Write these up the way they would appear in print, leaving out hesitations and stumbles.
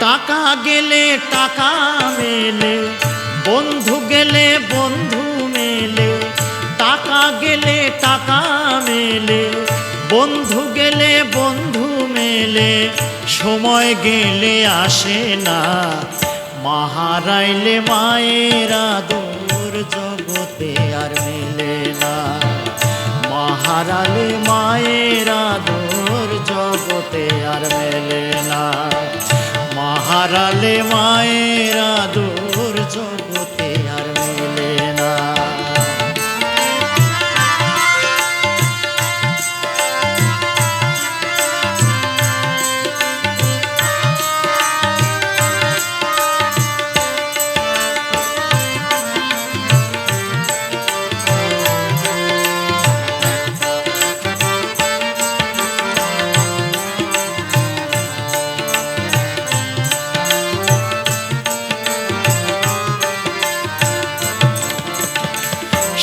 টাকা গেলে টাকা মেলে, বন্ধু গেলে বন্ধু মেলে। টাকা গেলে টাকা মেলে, বন্ধু গেলে বন্ধু মেলে। সময় গেলে আসে না, মা হারাইলে মায়ের আদর জগতে আর মেলে না। মা হারালে মায়ের আদর জগতে আর মেলে না। মা হারালে মায়ের আদর জগতে আর মেলে না।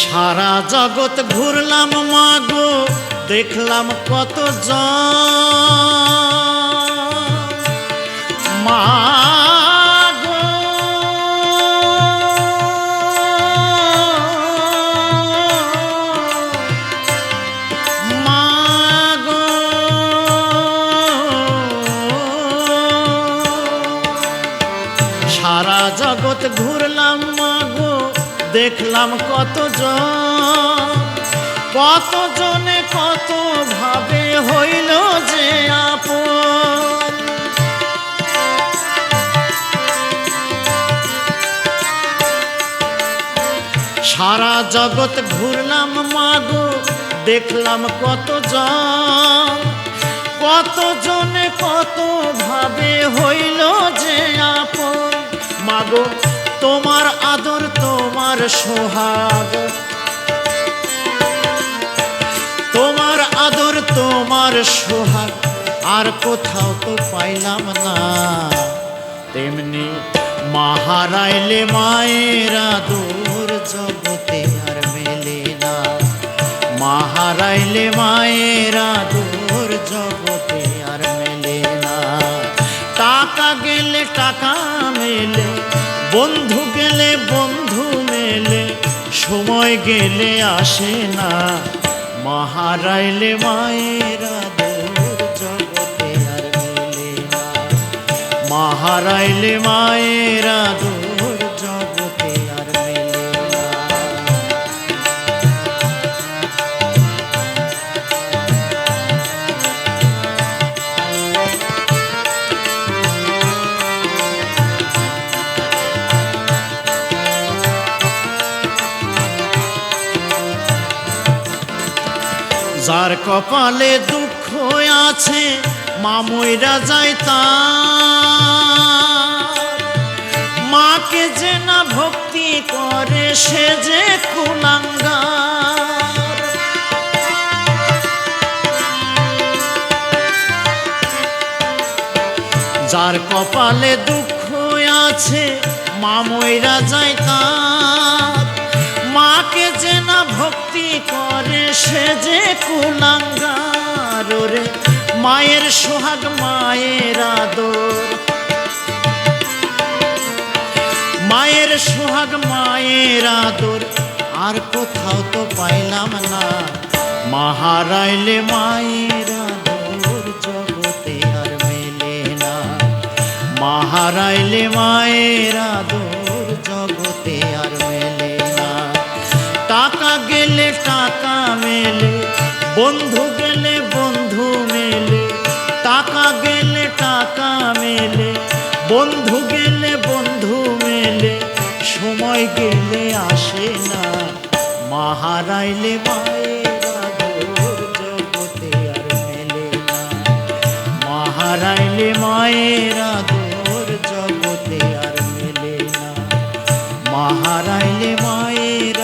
সারা জগৎ ঘুরলাম মাগো, দেখলাম কত মাগো। মাগো সারা জগৎ ঘুরলাম মাগো, দেখলাম কতজনে কত ভাবে হইল যে আপন। সারা জগৎ ঘুরলাম মাগো, দেখলাম কতজনে কত ভাবে হইল যে আপন। মাগো তোমার আদর তোমার সোহাগ, তোমার আদর তোমার সোহাগ আর কোথাও তো পাইলাম না। তেমনি মা হারাইলে মায়ের আদর জগতে আর মেলে না। মা হারাইলে মায়ের আদর জগতে আর মেলে না। টাকা গেলে টাকা মেলে, বন্ধু গেলে বন্ধু মেলে। সময় গেলে আসে না, মা হারাইলে মায়ের আদর জগতে আর মেলে না। মা হারাইলে মায়ের আদর জগতে আর মেলে না। যার কপালে দুঃখ আছে মা মইরা যায় তার। মাকে যে না ভক্তি করে সে যে কুলাঙ্গার। যার কপালে দুঃখ আছে মা মইরা যায় তার। মাকে যে না ভক্তি করে সে যে কুলাঙ্গার। রে মায়ের সোহাগ মায়ের আদর, মায়ের সোহাগ মায়ের আদর আর কোথাও তো পাইলাম না। মা হারাইলে মায়ের আদর জগতে আর মেলে না। মা হারাইলে মায়ের আদর জগতে আর মেলে না। টাকা গেলে টাকা মেলে, বন্ধু গেলে বন্ধু মেলে। টাকা গেলে টাকা মেলে, বন্ধু গেলে বন্ধু মেলে। সময় গেলে আসে না, মা হারাইলে মায়ের আদর জগতে আর মেলে না। মা হারাইলে মায়ের আদর জগতে আর মেলে না। মা হারাইলে মায়ের